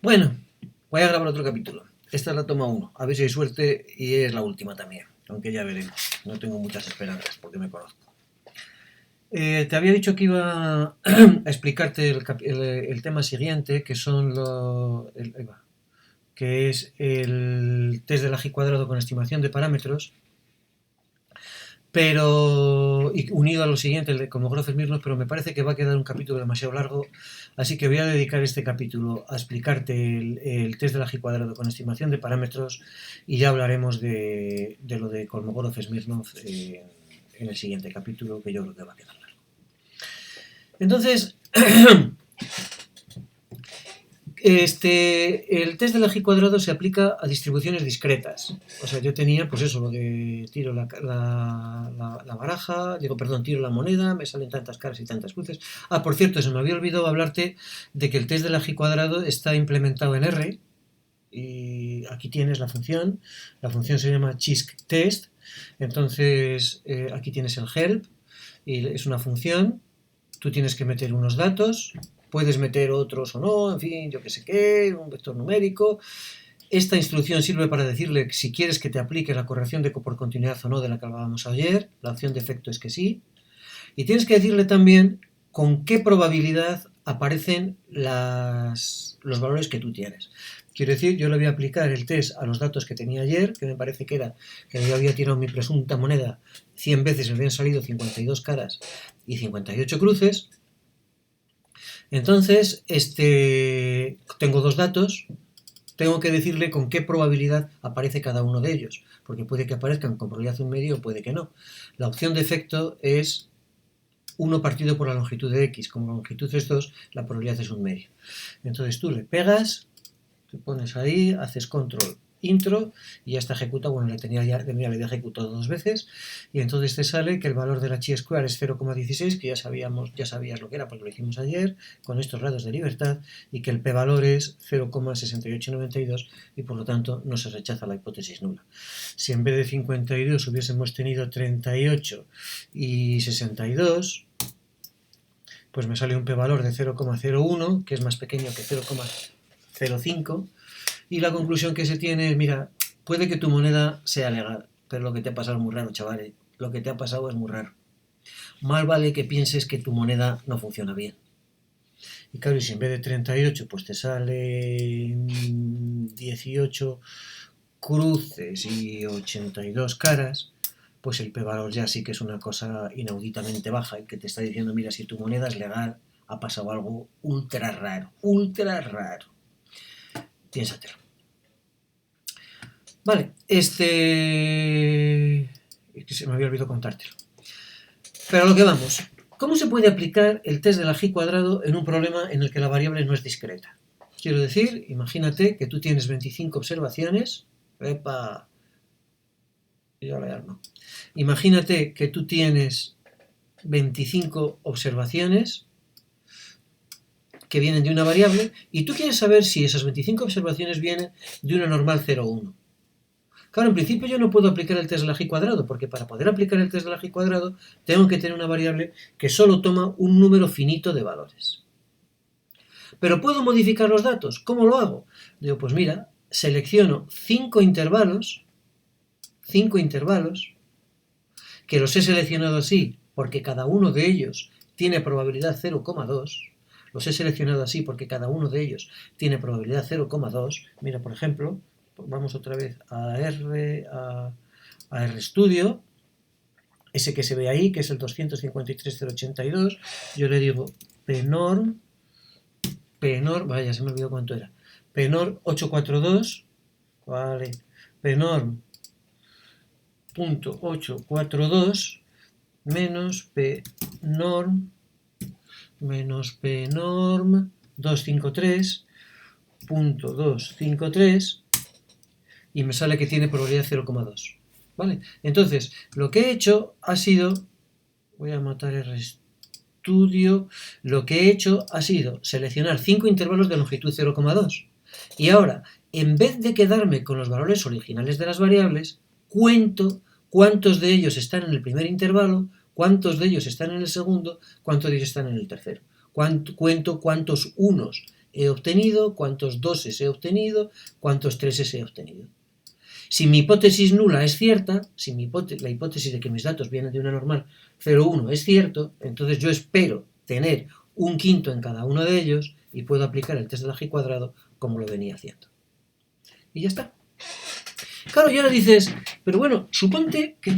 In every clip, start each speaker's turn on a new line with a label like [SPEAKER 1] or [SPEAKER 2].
[SPEAKER 1] Bueno, voy a grabar otro capítulo. Esta es la toma 1. A ver si hay suerte y es la última también. Aunque ya veremos. No tengo muchas esperanzas porque me conozco. Te había dicho que iba a explicarte el tema siguiente, que son que es el test de Lagrange cuadrado con estimación de parámetros, pero unido a lo siguiente, el de Kolmogorov-Smirnov, pero me parece que va a quedar un capítulo demasiado largo, así que voy a dedicar este capítulo a explicarte el test de Lagrange cuadrado con estimación de parámetros y ya hablaremos de lo de Kolmogorov-Smirnov en el siguiente capítulo, que yo creo que va a quedar largo. Entonces, el test de Lagrange cuadrado se aplica a distribuciones discretas. O sea, yo tenía, pues eso, lo de tiro la baraja, tiro la moneda, me salen tantas caras y tantas cruces. Ah, por cierto, se me había olvidado hablarte de que el test de Lagrange cuadrado está implementado en R. Y aquí tienes la función se llama CHISC-test. Entonces, aquí tienes el help, y es una función. Tú tienes que meter unos datos, puedes meter otros o no, en fin, yo que sé qué, un vector numérico. Esta instrucción sirve para decirle si quieres que te aplique la corrección por continuidad o no de la que hablábamos ayer. La opción de efecto es que sí. Y tienes que decirle también con qué probabilidad aparecen los valores que tú tienes. Quiero decir, yo le voy a aplicar el test a los datos que tenía ayer, que me parece que era que yo había tirado mi presunta moneda 100 veces, me habían salido 52 caras y 58 cruces. Entonces, tengo dos datos, tengo que decirle con qué probabilidad aparece cada uno de ellos, porque puede que aparezcan con probabilidad 1/2 o puede que no. La opción de efecto es 1 partido por la longitud de x. Como la longitud es 2, la probabilidad es 1/2. Entonces tú le pegas, te pones ahí, haces control intro y ya está ejecutado. Bueno, le había ejecutado 2 veces y entonces te sale que el valor de la chi-square es 0,16, que ya sabías lo que era porque lo hicimos ayer con estos grados de libertad, y que el p-valor es 0,6892 y por lo tanto no se rechaza la hipótesis nula. Si en vez de 52 hubiésemos tenido 38 y 62, pues me sale un p-valor de 0,01, que es más pequeño que 0,05, y la conclusión que se tiene es, mira, puede que tu moneda sea legal, pero lo que te ha pasado es muy raro, chavales. Lo que te ha pasado es muy raro. Más vale que pienses que tu moneda no funciona bien. Y claro, y si en vez de 38, pues te sale 18 cruces y 82 caras, pues el p-valor ya sí que es una cosa inauditamente baja, y que te está diciendo, mira, si tu moneda es legal, ha pasado algo ultra raro, ultra raro. Piénsatelo. Vale, es que se me había olvidado contártelo. Pero a lo que vamos. ¿Cómo se puede aplicar el test de Lagrange cuadrado en un problema en el que la variable no es discreta? Quiero decir, imagínate que tú tienes 25 observaciones. ¡Epa! Y ahora ya no. Imagínate que tú tienes 25 observaciones que vienen de una variable y tú quieres saber si esas 25 observaciones vienen de una normal 0,1. Claro, en principio yo no puedo aplicar el test de Lagrange cuadrado, porque para poder aplicar el test de Lagrange cuadrado tengo que tener una variable que solo toma un número finito de valores. Pero puedo modificar los datos. ¿Cómo lo hago? Digo, pues mira, selecciono 5 intervalos, que los he seleccionado así porque cada uno de ellos tiene probabilidad 0,2. Los he seleccionado así porque cada uno de ellos tiene probabilidad 0,2. Mira, por ejemplo, vamos otra vez a RStudio, ese que se ve ahí, que es el 253.082. Yo le digo pnorm, vaya, se me olvidó cuánto era, pnorm 842, vale, pnorm.842 menos pnorm 253.253 y me sale que tiene probabilidad 0,2. ¿Vale? Entonces, lo que he hecho ha sido, voy a matar RStudio, lo que he hecho ha sido seleccionar 5 intervalos de longitud 0,2. Y ahora, en vez de quedarme con los valores originales de las variables, cuento cuántos de ellos están en el primer intervalo, cuántos de ellos están en el segundo, cuántos de ellos están en el tercero. Cuento cuántos unos he obtenido, cuántos 2s he obtenido, cuántos 3s he obtenido. Si mi hipótesis nula es cierta, si la hipótesis de que mis datos vienen de una normal 0,1 es cierto, entonces yo espero tener un quinto en cada uno de ellos y puedo aplicar el test de la G cuadrado como lo venía haciendo. Y ya está. Claro, y ahora dices, pero bueno, suponte que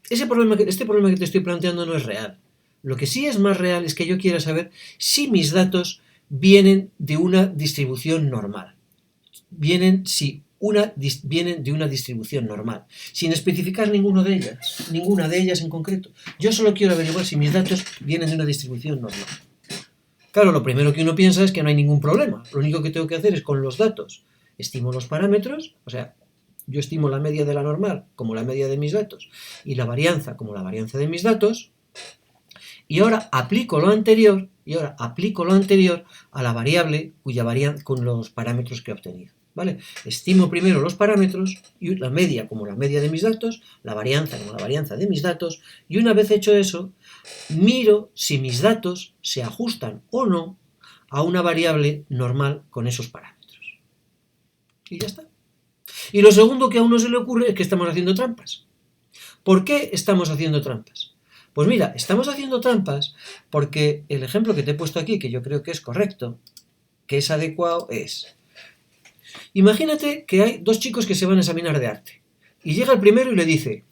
[SPEAKER 1] este problema que te estoy planteando no es real. Lo que sí es más real es que yo quiera saber si mis datos vienen de una distribución normal. Vienen de una distribución normal, sin especificar ninguna de ellas en concreto. Yo solo quiero averiguar si mis datos vienen de una distribución normal. Claro, lo primero que uno piensa es que no hay ningún problema. Lo único que tengo que hacer es con los datos, estimo los parámetros, o sea, yo estimo la media de la normal como la media de mis datos y la varianza como la varianza de mis datos, y ahora aplico lo anterior a la variable con los parámetros que he obtenido. ¿Vale? Estimo primero los parámetros, y la media como la media de mis datos, la varianza como la varianza de mis datos, y una vez hecho eso, miro si mis datos se ajustan o no a una variable normal con esos parámetros. Y ya está. Y lo segundo que a uno se le ocurre es que estamos haciendo trampas. ¿Por qué estamos haciendo trampas? Pues mira, estamos haciendo trampas porque el ejemplo que te he puesto aquí, que yo creo que es correcto, que es adecuado, es... Imagínate que hay dos chicos que se van a examinar de arte. Y llega el primero y le dice,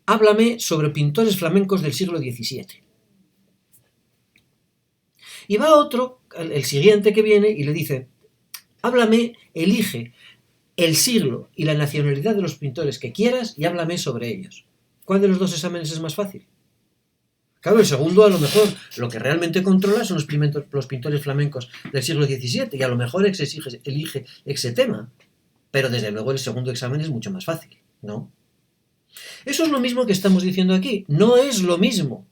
[SPEAKER 1] háblame sobre pintores flamencos del siglo XVII. Y va otro, el siguiente que viene, y le dice, elige el siglo y la nacionalidad de los pintores que quieras y háblame sobre ellos. ¿Cuál de los dos exámenes es más fácil? Claro, el segundo a lo mejor lo que realmente controla son los pintores flamencos del siglo XVII y a lo mejor elige ese tema. Pero desde luego el segundo examen es mucho más fácil, ¿no? Eso es lo mismo que estamos diciendo aquí. No es lo mismo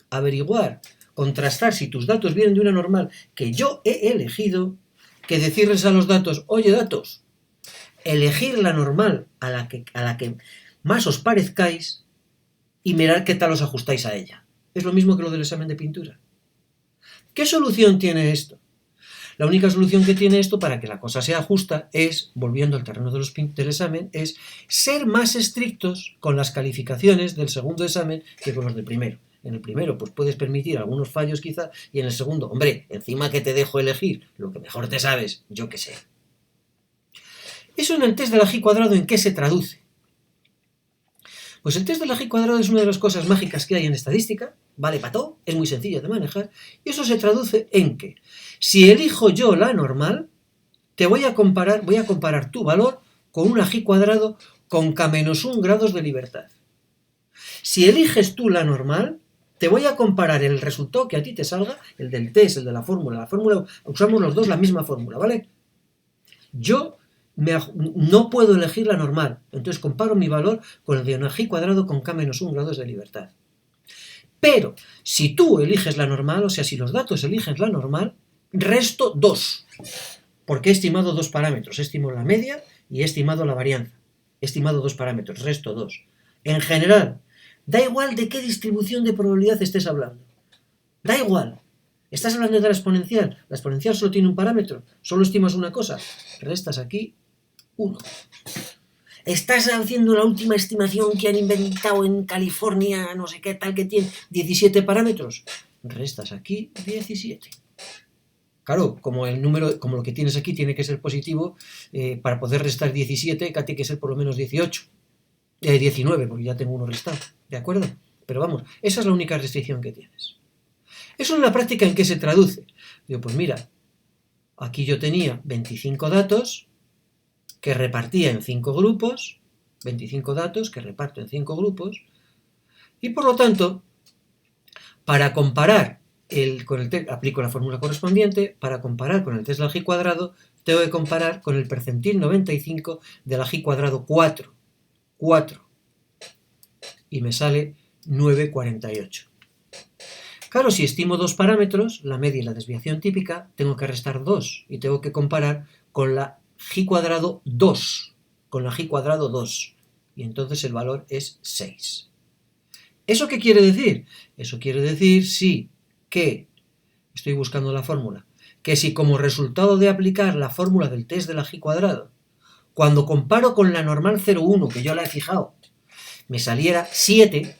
[SPEAKER 1] averiguar, contrastar si tus datos vienen de una normal que yo he elegido, que decirles a los datos, oye datos, elegir la normal a la que más os parezcáis y mirar qué tal os ajustáis a ella. Es lo mismo que lo del examen de pintura. ¿Qué solución tiene esto? La única solución que tiene esto para que la cosa sea justa es, volviendo al terreno del examen, es ser más estrictos con las calificaciones del segundo examen que con los del primero. En el primero pues puedes permitir algunos fallos quizá, y en el segundo, hombre, encima que te dejo elegir lo que mejor te sabes, yo qué sé. Eso en el test de la G cuadrado, ¿en qué se traduce? Pues el test de la G cuadrado es una de las cosas mágicas que hay en estadística, vale para todo, es muy sencillo de manejar, y eso se traduce en que si elijo yo la normal, voy a comparar tu valor con una G cuadrado con K-1 grados de libertad. Si eliges tú la normal, te voy a comparar el resultado que a ti te salga, el del test, el de la fórmula, usamos los dos la misma fórmula, ¿vale? Yo no puedo elegir la normal, entonces comparo mi valor con el de una G cuadrado con K-1 grados de libertad. Pero si tú eliges la normal, o sea, si los datos eligen la normal, resto 2, porque he estimado dos parámetros, he estimado la media y he estimado la varianza. He estimado dos parámetros, resto 2. En general, da igual de qué distribución de probabilidad estés hablando. Da igual. ¿Estás hablando de la exponencial? La exponencial solo tiene un parámetro, solo estimas una cosa. Restas aquí 1. Estás haciendo la última estimación que han inventado en California, no sé qué tal, que tiene 17 parámetros. Restas aquí 17. Claro, como lo que tienes aquí tiene que ser positivo, para poder restar 17, tiene que ser por lo menos 19, porque ya tengo uno restado, ¿de acuerdo? Pero vamos, esa es la única restricción que tienes. Eso en la práctica, ¿en qué se traduce? Digo, pues mira, aquí yo tenía 25 datos que repartía en 5 grupos, 25 datos que reparto en 5 grupos, y por lo tanto, para comparar con el test, aplico la fórmula correspondiente, para comparar con el test de la G cuadrado, tengo que comparar con el percentil 95 de la G cuadrado 4, y me sale 9,48. Claro, si estimo dos parámetros, la media y la desviación típica, tengo que restar 2 y tengo que comparar con la G cuadrado 2, y entonces el valor es 6. ¿Eso qué quiere decir? Eso quiere decir, sí, que, estoy buscando la fórmula, que si como resultado de aplicar la fórmula del test de la G cuadrado, cuando comparo con la normal 0,1, que yo la he fijado, me saliera 7,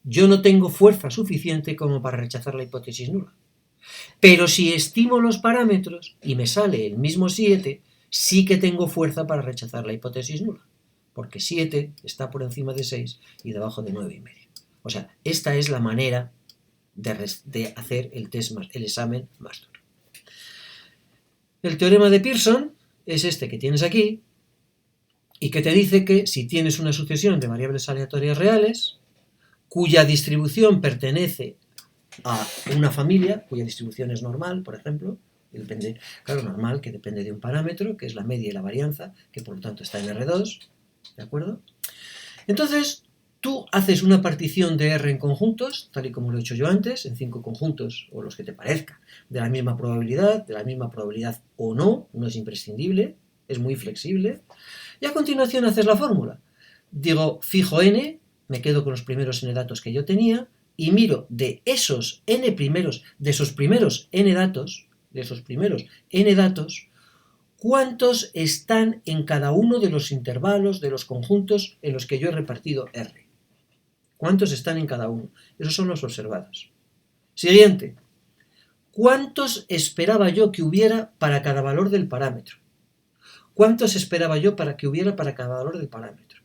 [SPEAKER 1] yo no tengo fuerza suficiente como para rechazar la hipótesis nula. Pero si estimo los parámetros y me sale el mismo 7, sí que tengo fuerza para rechazar la hipótesis nula, porque 7 está por encima de 6 y debajo de 9,5. O sea, esta es la manera de hacer el examen más duro. El teorema de Pearson es este que tienes aquí y que te dice que si tienes una sucesión de variables aleatorias reales cuya distribución pertenece a una familia, cuya distribución es normal, por ejemplo, depende, claro, normal, que depende de un parámetro, que es la media y la varianza, que por lo tanto está en R2, ¿de acuerdo? Entonces, tú haces una partición de R en conjuntos, tal y como lo he hecho yo antes, en 5 conjuntos, o los que te parezca, de la misma probabilidad o no, no es imprescindible, es muy flexible, y a continuación haces la fórmula. Digo, fijo n, me quedo con los primeros n datos que yo tenía, y miro de esos primeros n datos, cuántos están en cada uno de los intervalos de los conjuntos en los que yo he repartido R. ¿Cuántos están en cada uno? Esos son los observados. Siguiente. ¿Cuántos esperaba yo que hubiera para cada valor del parámetro? ¿Cuántos esperaba yo que hubiera para cada valor del parámetro?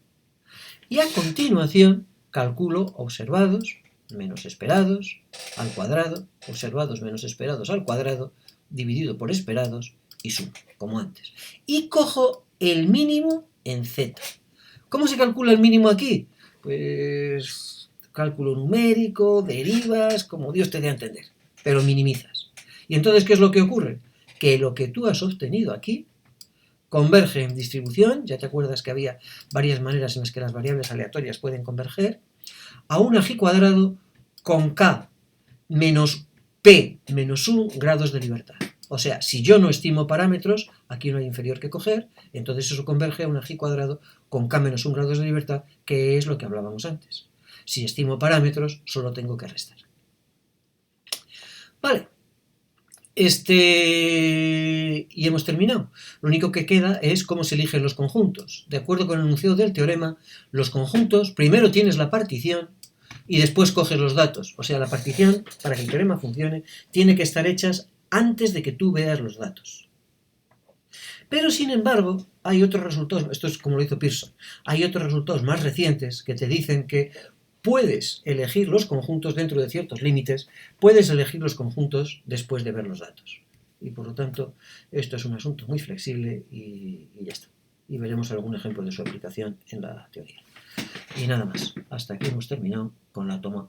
[SPEAKER 1] Y a continuación calculo observados menos esperados al cuadrado, observados menos esperados al cuadrado, dividido por esperados y sumo, como antes. Y cojo el mínimo en Z. ¿Cómo se calcula el mínimo aquí? Pues cálculo numérico, derivas, como Dios te dé a entender, pero minimizas. Y entonces, ¿qué es lo que ocurre? Que lo que tú has obtenido aquí converge en distribución, ya te acuerdas que había varias maneras en las que las variables aleatorias pueden converger, a una G cuadrado con K menos P menos 1 grados de libertad. O sea, si yo no estimo parámetros, aquí no hay inferior que coger, entonces eso converge a una G cuadrado con K menos 1 grados de libertad, que es lo que hablábamos antes. Si estimo parámetros, solo tengo que restar. Vale. Y hemos terminado. Lo único que queda es cómo se eligen los conjuntos. De acuerdo con el enunciado del teorema, los conjuntos, primero tienes la partición y después coges los datos. O sea, la partición, para que el teorema funcione, tiene que estar hechas antes de que tú veas los datos. Pero, sin embargo, hay otros resultados, esto es como lo hizo Pearson, hay otros resultados más recientes que te dicen que puedes elegir los conjuntos dentro de ciertos límites, puedes elegir los conjuntos después de ver los datos. Y por lo tanto, esto es un asunto muy flexible y ya está. Y veremos algún ejemplo de su aplicación en la teoría. Y nada más. Hasta aquí hemos terminado con la toma